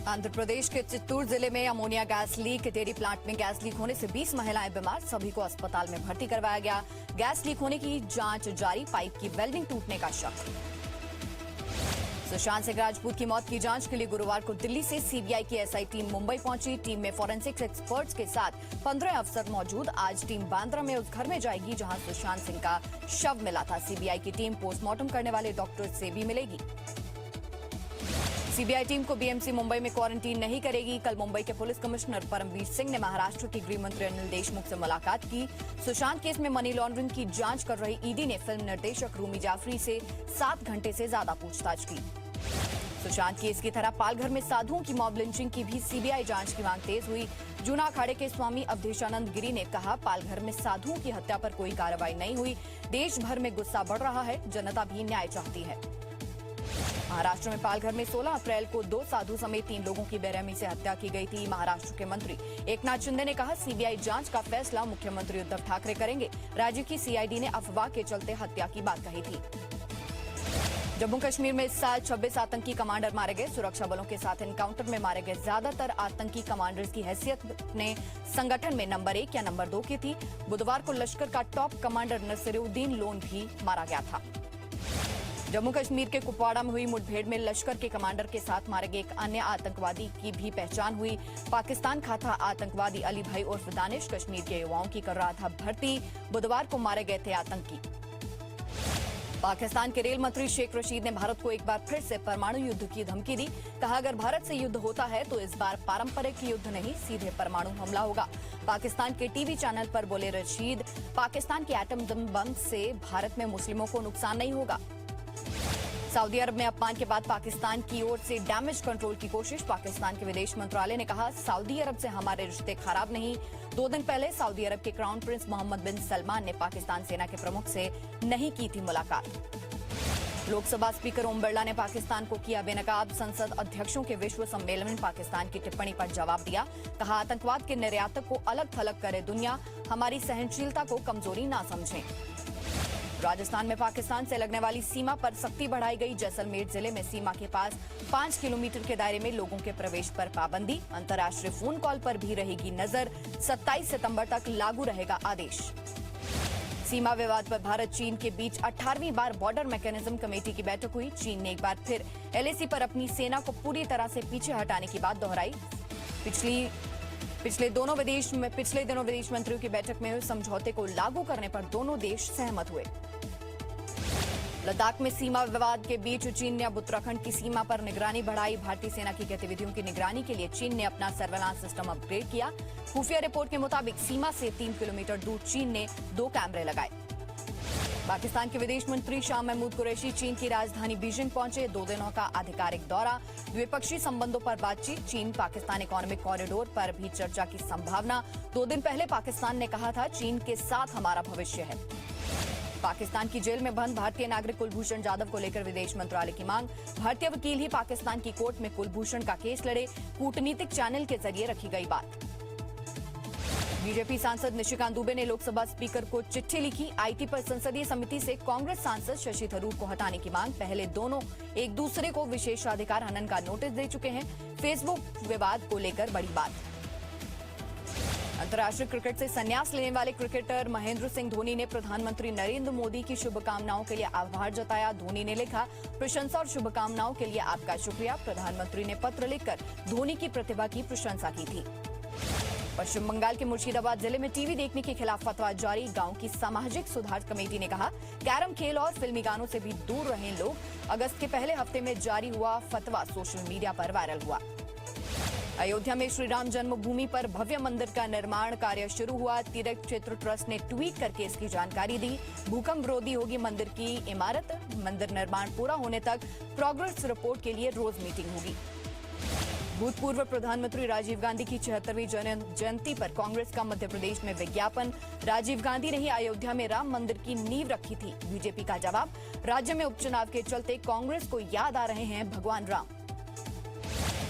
आंध्र प्रदेश के चित्तूर जिले में ammonia gas leak. Dairy plant में गैस लीक होने से 20 महिलाएं बीमार, सभी को अस्पताल में भर्ती करवाया गया। गैस लीक होने की जांच जारी, पाइप की वेल्डिंग टूटने का शक। सुशांत सिंह राजपूत की मौत की जांच के लिए गुरुवार को दिल्ली से सीबीआई की एसआई टीम मुंबई पहुंची। टीम में फॉरेंसिक्स एक्सपर्ट्स के साथ 15 अफसर मौजूद। आज टीम बांद्रा में उस घर में जाएगी जहां सुशांत सिंह का शव मिला था। सीबीआई की टीम पोस्टमार्टम करने वाले डॉक्टर से भी मिलेगी। सीबीआई टीम को बीएमसी मुंबई में क्वारंटीन नहीं करेगी। कल मुंबई के पुलिस कमिश्नर परमवीर सिंह ने महाराष्ट्र के गृह मंत्री अनिल देशमुख से मुलाकात की। सुशांत केस में मनी लॉन्ड्रिंग की जांच कर रही ईडी ने फिल्म निर्देशक रूमी जाफरी से 7 घंटे से ज्यादा पूछताछ की। सुशांत केस की तरह पालघर में साधुओं की मॉब लिंचिंग की भी सीबीआई जांच की मांग तेज हुई। जूना अखाड़े के स्वामी अवधेशानंद गिरी ने कहा, पालघर में साधुओं की हत्या पर कोई कार्रवाई नहीं हुई। देश भर में गुस्सा बढ़ रहा है, जनता भी न्याय चाहती है। महाराष्ट्र में पालघर में 16 अप्रैल को 2 साधु समेत 3 लोगों की बेरहमी से हत्या की गई थी। महाराष्ट्र के मंत्री एकनाथ शिंदे ने कहा, सीबीआई जांच का फैसला मुख्यमंत्री उद्धव ठाकरे करेंगे। राज्य की सीआईडी ने अफवाह के चलते हत्या की बात कही थी। जम्मू कश्मीर में इस साल 26 आतंकी कमांडर मारे गए। सुरक्षा बलों के साथ एनकाउंटर में मारे गए ज्यादातर आतंकी कमांडर्स की हैसियत अपने संगठन में नंबर 1 या नंबर 2 की थी। बुधवार को लश्कर का टॉप कमांडर नसीरुद्दीन लोन भी मारा गया था। जम्मू कश्मीर के कुपवाड़ा में हुई मुठभेड़ में लश्कर के कमांडर के साथ मारे गए एक अन्य आतंकवादी की भी पहचान हुई। पाकिस्तान का था आतंकवादी अली भाई उर्फ दानिश, कश्मीर के युवाओं की कर रहा था भर्ती। बुधवार को मारे गए थे आतंकी। पाकिस्तान के रेल मंत्री शेख रशीद ने भारत को एक बार फिर से परमाणु युद्ध की धमकी दी। कहा, अगर भारत से युद्ध होता है तो इस बार पारंपरिक युद्ध नहीं, सीधे परमाणु हमला होगा। पाकिस्तान के टीवी चैनल पर बोले रशीद, पाकिस्तान के एटम बम से भारत में मुस्लिमों को नुकसान नहीं होगा। सऊदी अरब में अपमान के बाद पाकिस्तान की ओर से डैमेज कंट्रोल की कोशिश। पाकिस्तान के विदेश मंत्रालय ने कहा, सऊदी अरब से हमारे रिश्ते खराब नहीं। 2 दिन पहले सऊदी अरब के क्राउन प्रिंस मोहम्मद बिन सलमान ने पाकिस्तान सेना के प्रमुख से नहीं की थी मुलाकात। लोकसभा स्पीकर ओम बिरला ने पाकिस्तान को किया बेनकाब। संसद अध्यक्षों के विश्व सम्मेलन में पाकिस्तान की टिप्पणी पर जवाब दिया। कहा, आतंकवाद के निर्यातक को अलग थलग करे दुनिया, हमारी सहनशीलता को कमजोरी ना समझें। राजस्थान में पाकिस्तान से लगने वाली सीमा पर सख्ती बढ़ाई गई। जैसलमेर जिले में सीमा के पास 5 किलोमीटर के दायरे में लोगों के प्रवेश पर पाबंदी। अंतर्राष्ट्रीय फोन कॉल पर भी रहेगी नजर। 27 सितंबर तक लागू रहेगा आदेश। सीमा विवाद पर भारत चीन के बीच 18वीं बार बॉर्डर मैकेनिज्म कमेटी की बैठक हुई। चीन ने एक बार फिर एलएसी पर अपनी सेना को पूरी तरह से पीछे हटाने की बात दोहराई। पिछले दिनों विदेश मंत्रियों की बैठक में हुए समझौते को लागू करने पर दोनों देश सहमत हुए। लद्दाख में सीमा विवाद के बीच चीन ने अब उत्तराखंड की सीमा पर निगरानी बढ़ाई। भारतीय सेना की गतिविधियों की निगरानी के लिए चीन ने अपना सर्वेलांस सिस्टम अपग्रेड किया। खुफिया रिपोर्ट के मुताबिक सीमा से 3 किलोमीटर दूर चीन ने 2 कैमरे लगाए। पाकिस्तान के विदेश मंत्री शाह महमूद कुरैशी चीन की राजधानी बीजिंग पहुंचे। 2 दिनों का आधिकारिक दौरा, द्विपक्षीय संबंधों पर बातचीत। चीन पाकिस्तान इकोनॉमिक कॉरिडोर पर भी चर्चा की संभावना। 2 दिन पहले पाकिस्तान ने कहा था, चीन के साथ हमारा भविष्य है। पाकिस्तान की जेल में बंद भारतीय नागरिक कुलभूषण जाधव को लेकर विदेश मंत्रालय की मांग। भारतीय वकील ही पाकिस्तान की कोर्ट में कुलभूषण का केस लड़े। कूटनीतिक चैनल के जरिए रखी गई बात। बीजेपी सांसद निशिकांत दुबे ने लोकसभा स्पीकर को चिट्ठी लिखी। आईटी पर संसदीय समिति से कांग्रेस सांसद शशि थरूर को हटाने की मांग। पहले दोनों एक दूसरे को विशेषाधिकार हनन का नोटिस दे चुके हैं। फेसबुक विवाद को लेकर बड़ी बात। अंतर्राष्ट्रीय क्रिकेट से संन्यास लेने वाले क्रिकेटर महेंद्र सिंह धोनी ने प्रधानमंत्री नरेंद्र मोदी की शुभकामनाओं के लिए आभार जताया। धोनी ने लिखा, प्रशंसा और शुभकामनाओं के लिए आपका शुक्रिया। प्रधानमंत्री ने पत्र लिखकर धोनी की प्रतिभा की प्रशंसा की थी। पश्चिम बंगाल के मुर्शिदाबाद जिले में टीवी देखने के खिलाफ फतवा जारी। गांव की सामाजिक सुधार कमेटी ने कहा, कैरम खेल और फिल्मी गानों से भी दूर रहें लोग। अगस्त के पहले हफ्ते में जारी हुआ फतवा सोशल मीडिया पर वायरल हुआ। अयोध्या में श्री राम जन्मभूमि पर भव्य मंदिर का निर्माण कार्य शुरू हुआ। तीर्थ क्षेत्र ट्रस्ट ने ट्वीट करके इसकी जानकारी दी। भूकंप विरोधी होगी मंदिर की इमारत। मंदिर निर्माण पूरा होने तक प्रोग्रेस रिपोर्ट के लिए रोज मीटिंग होगी। भूतपूर्व प्रधानमंत्री राजीव गांधी की 76वीं जयंती पर कांग्रेस का मध्य प्रदेश में विज्ञापन। राजीव गांधी ने ही अयोध्या में राम मंदिर की नींव रखी थी। बीजेपी का जवाब, राज्य में उपचुनाव के चलते कांग्रेस को याद आ रहे हैं भगवान राम।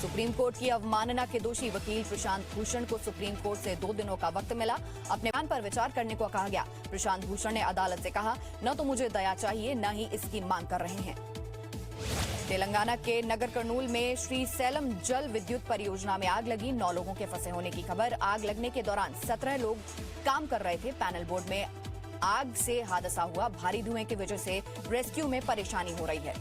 सुप्रीम कोर्ट की अवमानना के दोषी वकील प्रशांत भूषण को सुप्रीम कोर्ट से 2 दिनों का वक्त मिला। अपने बयान पर विचार करने को कहा गया। प्रशांत भूषण ने अदालत से कहा, न तो मुझे दया चाहिए, न ही इसकी मांग कर रहे हैं। तेलंगाना के नगर कर्नूल में श्री सैलम जल विद्युत परियोजना में आग लगी। 9 लोगों के फंसे होने की खबर। आग लगने के दौरान 17 लोग काम कर रहे थे। पैनल बोर्ड में आग से हादसा हुआ। भारी धुएं की वजह से रेस्क्यू में परेशानी हो रही है।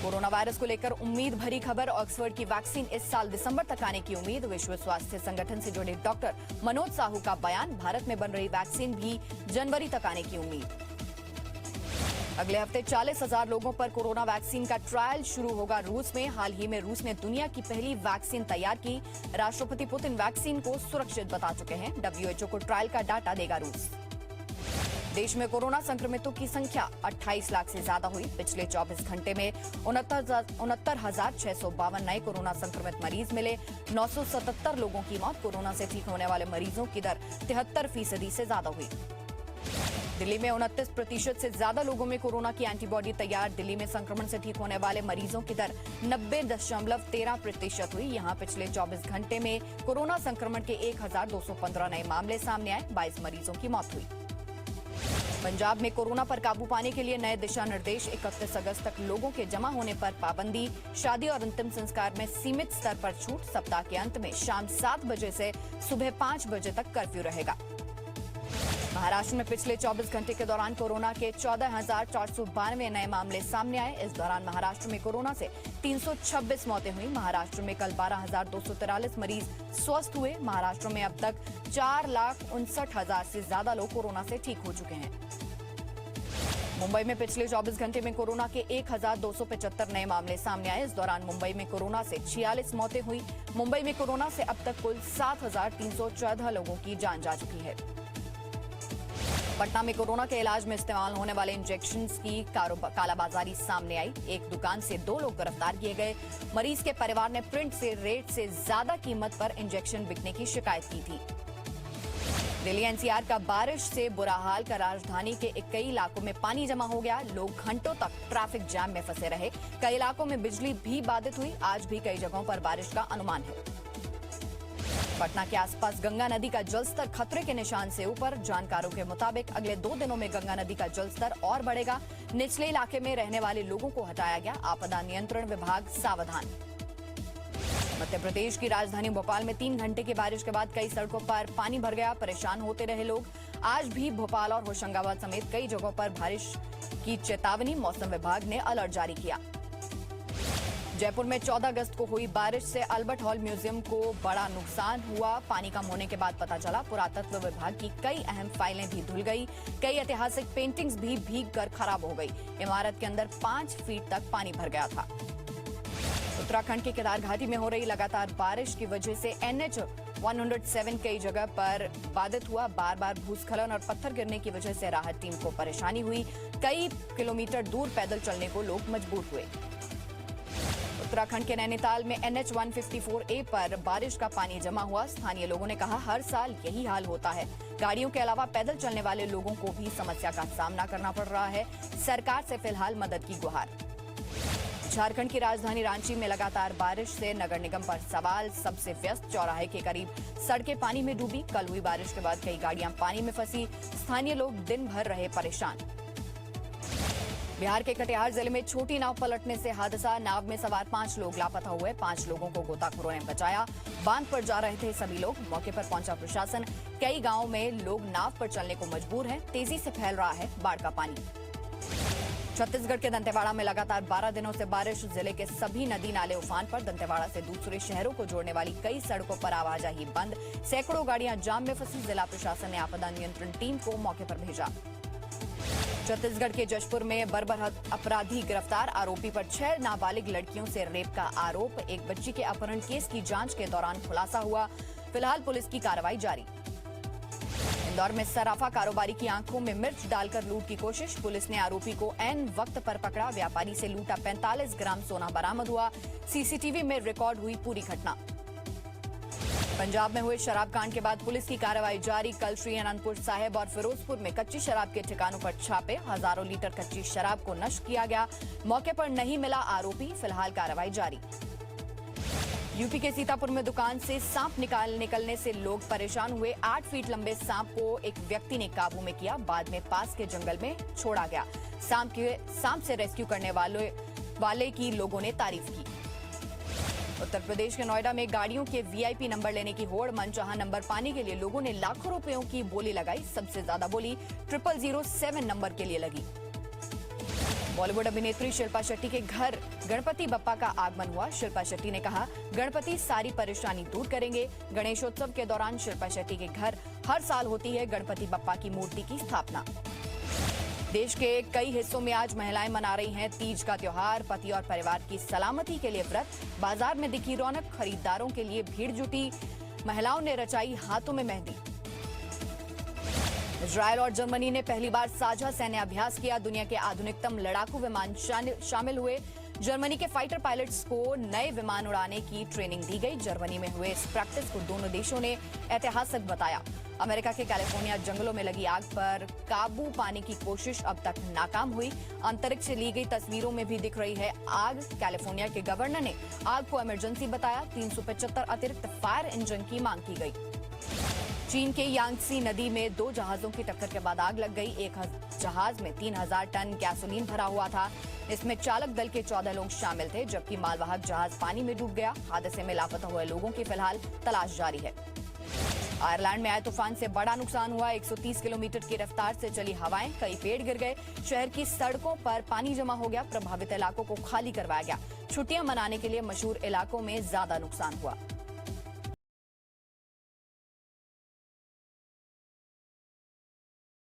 कोरोना वायरस को लेकर उम्मीद भरी खबर। ऑक्सफोर्ड की वैक्सीन इस साल दिसंबर तक आने की उम्मीद। विश्व स्वास्थ्य संगठन से जुड़े डॉक्टर मनोज साहू का बयान। भारत में बन रही वैक्सीन भी जनवरी तक आने की उम्मीद। अगले हफ्ते 40,000 लोगों पर कोरोना वैक्सीन का ट्रायल शुरू होगा रूस में। हाल ही में रूस ने दुनिया की पहली वैक्सीन तैयार की। राष्ट्रपति पुतिन वैक्सीन को सुरक्षित बता चुके हैं। WHO को ट्रायल का डाटा देगा रूस। देश में कोरोना संक्रमितों की संख्या 28 लाख से ज्यादा हुई। पिछले 24 घंटे में 69,652 नए कोरोना संक्रमित मरीज मिले। 977 लोगों की मौत। कोरोना से ठीक होने वाले मरीजों की दर 73% से ज्यादा हुई। दिल्ली में 29% से ज्यादा लोगों में कोरोना की एंटीबॉडी तैयार। दिल्ली में संक्रमण से ठीक होने वाले मरीजों की दर 90.13% हुई। यहां पिछले 24 घंटे में कोरोना संक्रमण के 1,215 नए मामले सामने आए। 22 मरीजों की मौत हुई। पंजाब में कोरोना पर काबू पाने के लिए नए दिशा निर्देश। 31 अगस्त तक लोगों के जमा होने पर पाबंदी। शादी और अंतिम संस्कार में सीमित स्तर पर छूट। सप्ताह के अंत में शाम 7 बजे से सुबह 5 बजे तक कर्फ्यू रहेगा। महाराष्ट्र में पिछले 24 घंटे के दौरान कोरोना के 14,492 नए मामले सामने आए। इस दौरान महाराष्ट्र में कोरोना से 326 मौतें हुई। महाराष्ट्र में कल 12,243 मरीज स्वस्थ हुए। महाराष्ट्र में अब तक 4,59,000 से ज्यादा लोग कोरोना से ठीक हो चुके हैं। मुंबई में पिछले 24 घंटे में कोरोना के 1,275 नए मामले सामने आए। इस दौरान मुंबई में कोरोना से 46 मौतें हुई। मुंबई में कोरोना से अब तक कुल 7,314 लोगों की जान जा चुकी है। पटना में कोरोना के इलाज में इस्तेमाल होने वाले इंजेक्शन्स की कालाबाजारी सामने आई। एक दुकान से 2 लोग गिरफ्तार किए गए। मरीज के परिवार ने प्रिंट से रेट से ज्यादा कीमत पर इंजेक्शन बिकने की शिकायत की थी। दिल्ली NCR का बारिश से बुरा हाल का। राजधानी के कई इलाकों में पानी जमा हो गया। लोग घंटों तक ट्रैफिक जाम में फंसे रहे। कई इलाकों में बिजली भी बाधित हुई। आज भी कई जगहों पर बारिश का अनुमान है। पटना के आसपास गंगा नदी का जलस्तर खतरे के निशान से ऊपर। जानकारों के मुताबिक अगले 2 दिनों में गंगा नदी का जलस्तर और बढ़ेगा। निचले इलाके में रहने वाले लोगों को हटाया गया। आपदा नियंत्रण विभाग सावधान। मध्य प्रदेश की राजधानी भोपाल में 3 घंटे की बारिश के बाद कई सड़कों पर पानी भर गया। परेशान होते रहे लोग। आज भी भोपाल और होशंगाबाद समेत कई जगहों पर बारिश की चेतावनी मौसम विभाग ने अलर्ट जारी किया। जयपुर में 14 अगस्त को हुई बारिश से अल्बर्ट हॉल म्यूजियम को बड़ा नुकसान हुआ। पानी कम होने के बाद पता चला पुरातत्व विभाग की कई अहम फाइलें भी धुल गई। कई ऐतिहासिक पेंटिंग्स भी भीग कर खराब हो गई। इमारत के अंदर 5 फीट तक पानी भर गया था। उत्तराखंड के केदार घाटी में हो रही लगातार बारिश की वजह से NH 107 कई जगह पर बाधित हुआ। बार बार भूस्खलन और पत्थर गिरने की वजह से राहत टीम को परेशानी हुई। कई किलोमीटर दूर पैदल चलने को लोग मजबूर हुए। उत्तराखंड के नैनीताल में NH 154A पर बारिश का पानी जमा हुआ। स्थानीय लोगों ने कहा हर साल यही हाल होता है। गाड़ियों के अलावा पैदल चलने वाले लोगों को भी समस्या का सामना करना पड़ रहा है। सरकार से फिलहाल मदद की गुहार। झारखंड की राजधानी रांची में लगातार बारिश से नगर निगम पर सवाल। सबसे व्यस्त चौराहे के करीब सड़कें पानी में डूबी। कल हुई बारिश के बाद कई गाड़ियां पानी में फंसी। स्थानीय लोग दिन भर रहे परेशान। बिहार के कटिहार जिले में छोटी नाव पलटने से हादसा। नाव में सवार 5 लोग लापता हुए। 5 लोगों को गोताखोरों ने बचाया। बांध पर जा रहे थे सभी लोग। मौके पर पहुंचा प्रशासन। कई गांवों में लोग नाव पर चलने को मजबूर हैं। तेजी से फैल रहा है बाढ़ का पानी। छत्तीसगढ़ के दंतेवाड़ा में लगातार 12 दिनों से बारिश। जिले के सभी नदी नाले उफान पर। दंतेवाड़ा से दूसरे शहरों को जोड़ने वाली कई सड़कों पर आवाजाही बंद। सैकड़ों गाड़ियां जाम में फंसी। जिला प्रशासन ने आपदा नियंत्रण टीम को मौके पर भेजा। छत्तीसगढ़ के जशपुर में बर्बरहत अपराधी गिरफ्तार। आरोपी पर 6 नाबालिग लड़कियों से रेप का आरोप। एक बच्ची के अपहरण केस की जांच के दौरान खुलासा हुआ। फिलहाल पुलिस की कार्रवाई जारी। इंदौर में सराफा कारोबारी की आंखों में मिर्च डालकर लूट की कोशिश। पुलिस ने आरोपी को ऐन वक्त पर पकड़ा। व्यापारी से लूटा 45 ग्राम सोना बरामद हुआ। सीसीटीवी में रिकॉर्ड हुई पूरी घटना। पंजाब में हुए शराब कांड के बाद पुलिस की कार्रवाई जारी। कल श्री अनंतपुर साहिब और फिरोजपुर में कच्ची शराब के ठिकानों पर छापे। हजारों लीटर कच्ची शराब को नष्ट किया गया। मौके पर नहीं मिला आरोपी। फिलहाल कार्रवाई जारी। यूपी के सीतापुर में दुकान से सांप निकलने से लोग परेशान हुए। 8 फीट लंबे सांप को एक व्यक्ति ने काबू में किया। बाद में पास के जंगल में छोड़ा गया। सांप से रेस्क्यू करने वाले वाले की लोगों ने तारीफ की। उत्तर प्रदेश के नोएडा में गाड़ियों के वीआईपी नंबर लेने की होड़, मनचाहा नंबर पाने के लिए लोगों ने लाखों रुपयों की बोली लगाई। सबसे ज्यादा बोली 0007 नंबर के लिए लगी। बॉलीवुड अभिनेत्री शिल्पा शेट्टी के घर गणपति बप्पा का आगमन हुआ। शिल्पा शेट्टी ने कहा, गणपति सारी परेशानी दूर करेंगे। गणेशोत्सव के दौरान शिल्पा शेट्टी के घर हर साल होती है गणपति बप्पा की मूर्ति की स्थापना। देश के कई हिस्सों में आज महिलाएं मना रही हैं तीज का त्योहार। पति और परिवार की सलामती के लिए व्रत। बाजार में दिखी रौनक, खरीदारों के लिए भीड़ जुटी। महिलाओं ने रचाई हाथों में मेहंदी। इजरायल और जर्मनी ने पहली बार साझा सैन्य अभ्यास किया। दुनिया के आधुनिकतम लड़ाकू विमान शामिल हुए। जर्मनी के फाइटर पायलट्स को नए विमान उड़ाने की ट्रेनिंग दी गई। जर्मनी में हुए इस प्रैक्टिस को दोनों देशों ने ऐतिहासिक बताया। अमेरिका के कैलिफोर्निया जंगलों में लगी आग पर काबू पाने की कोशिश अब तक नाकाम हुई। अंतरिक्ष से ली गई तस्वीरों में भी दिख रही है आग। कैलिफोर्निया के गवर्नर ने आग को इमरजेंसी बताया। 375 अतिरिक्त फायर इंजन की मांग की गई। चीन के यांगसी नदी में 2 जहाजों की टक्कर के बाद आग लग गई। एक जहाज में 3000 टन गैसोलीन भरा हुआ था। इसमें चालक दल के 14 लोग शामिल थे, जबकि मालवाहक जहाज पानी में डूब गया। हादसे में लापता हुए लोगों की फिलहाल तलाश जारी है। आयरलैंड में आए तूफान से बड़ा नुकसान हुआ। 130 किलोमीटर की रफ्तार से चली हवाएं, कई पेड़ गिर गए। शहर की सड़कों पर पानी जमा हो गया। प्रभावित इलाकों को खाली करवाया गया। छुट्टियां मनाने के लिए मशहूर इलाकों में ज्यादा नुकसान हुआ।